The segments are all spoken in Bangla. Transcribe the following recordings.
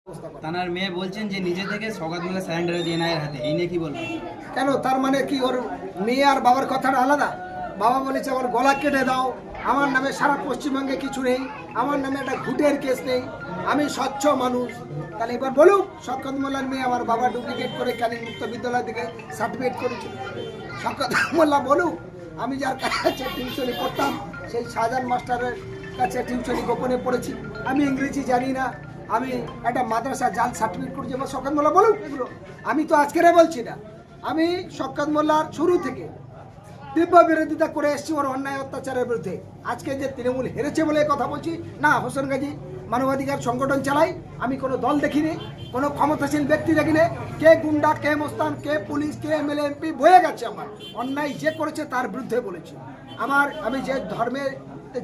তানার মেয়ে বলছেন যে নিজে থেকে সওগাত মোল্লা স্যারেন্ডার দিয়ে এনআইএর হাতে, এই নিয়ে কি বলবেন? কেন, তার মানে কি ওর মেয়ে আর বাবার কথাটা আলাদা? বাবা বলেছে আমার গলা কেটে দাও, আমার নামে সারা পশ্চিমবঙ্গে কিছু নেই, আমার নামে একটা ঘুটের কেস নেই, আমি স্বচ্ছ মানুষ। তাহলে এবার বলুক শওকত মোল্লার মেয়ে আমার বাবা ডুপ্লিকেট করে ক্যানিং মুক্ত বিদ্যালয় থেকে সার্টিফিকেট করেছিল। শওকত মোল্লা বলুক আমি যার কাছে টিউশনি পড়তাম সেই শাহজাহান মাস্টারের কাছে টিউশনি গোপনে পড়েছি, আমি ইংরেজি জানি না, আমি একটা মাদ্রাসা জাল সার্টিফিকেট করেছি। এবার শওকত মোল্লা বলুক এগুলো, আমি তো আজকেরে বলছি না। আমি শওকত মোল্লার শুরু থেকে তীব্র বিরোধিতা করে এসেছি ওর অন্যায় অত্যাচারের বিরুদ্ধে। আজকে যে তৃণমূল হেরেছে বলে কথা বলছি না, হোসেন গাজী মানবাধিকার সংগঠন চালাই, আমি কোনো দল দেখিনি, কোনো ক্ষমতাসীন ব্যক্তি দেখিনি। কে গুন্ডা, কে মোস্তান, কে পুলিশ, কে এমএলএ এমপি বয়ে গেছে, আমার অন্যায় যে করেছে তার বিরুদ্ধে বলেছি। আমি যে ধর্মের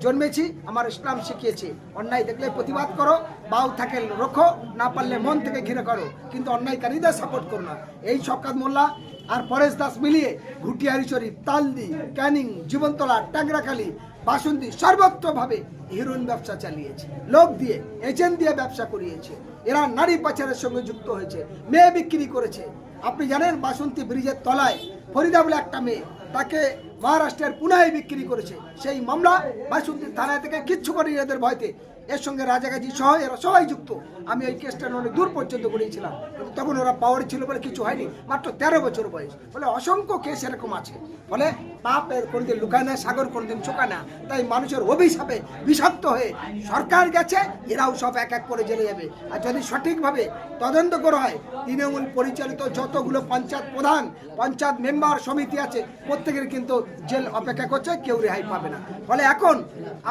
জন্মেছি, আমার ইসলাম শিখিয়েছে অন্যায় দেখলে প্রতিবাদ করো, বাউ থাকে রোখো, না পারলে মন থেকে ঘৃণা করো, কিন্তু অন্যায়কারীদের সাপোর্ট করো না। এই শওকত মোল্লা আর পরেশ দাস মিলিয়ে ঘুটিয়ারি শরীফ, তালদি, ক্যানিং, জীবনতলা, টাংরাখালী, বাসন্তী সর্বত্রভাবে হিরোইন ব্যবসা চালিয়েছে, লোক দিয়ে এজেন্ট দিয়ে ব্যবসা করিয়েছে। এরা নারী পাচারের সঙ্গে যুক্ত হয়েছে, মেয়ে বিক্রি করেছে। আপনি জানেন বাসন্তী ব্রিজের তলায় ফরিদা বলে একটা মেয়ে, তাকে মহারাষ্ট্রের পুনায় বিক্রি করেছে। সেই মামলা বাসন্তী থানা থেকে কিচ্ছু করেনি এদের ভয়তে। এর সঙ্গে রাজাগাজী সহ এরা সবাই যুক্ত। আমি এই কেসটা অনেক দূর পর্যন্ত গড়িয়েছিলাম, কিন্তু তখন ওরা পাওয়ার ছিল বলে কিছু হয়নি, মাত্র 13 বছর বয়স। ফলে অসংখ্য কেস এরকম আছে। ফলে পাপের কোনোদিন লুকায় না, সাগর কোনোদিন চোখা না। তাই মানুষের অভিশাপে বিষাক্ত হয়ে সরকার গেছে, এরাও সব এক এক করে জেলে যাবে। আর যদি সঠিকভাবে তদন্ত করা হয়, তৃণমূল পরিচালিত যতগুলো পঞ্চায়েত প্রধান, পঞ্চায়েত মেম্বার সমিতি আছে, প্রত্যেকের কিন্তু জেল অপেক্ষা করছে, কেউ রেহাই পাবে না। ফলে এখন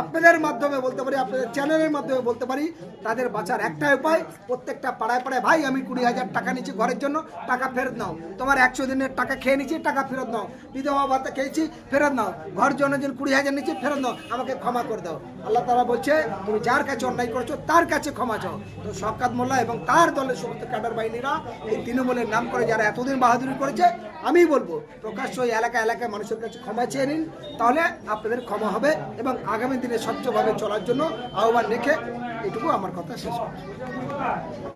আপনাদের মাধ্যমে বলতে পারি, আপনাদের চ্যানেলের মাধ্যমে বলতে পারি, তাদের বাঁচার একটাই উপায়, প্রত্যেকটা পাড়ায় পাড়ায় ভাই আমি 20,000 টাকা নিচ্ছি ঘরের জন্য, টাকা ফেরত নাও। তোমার 100 দিনের টাকা খেয়ে নিচ্ছি, টাকা ফেরত নাও। বিধবা ভাতা খেয়েছি, ফেরত নাও। ঘর জন্য 20,000 নিচ্ছি, ফেরত নাও, আমাকে ক্ষমা করে দাও। আল্লাহ তাআলা বলছে তুমি যার কাছে অন্যায় করেছো তার কাছে ক্ষমা চাও। তো শওকত মোল্লা এবং তার দলের সমস্ত ক্যাডার বাহিনীরা এই তৃণমূলের নাম করে যারা এতদিন বাহাদুরি করেছে, আমি বলবো প্রকাশ্য এই এলাকায় মানুষের কাছে ক্ষমা চেয়ে নিন, তাহলে আপনাদের ক্ষমা হবে এবং আগামী দিনে স্বচ্ছভাবে চলার জন্য আহ্বান রেখে এটুকু আমার কথা শেষ করছি।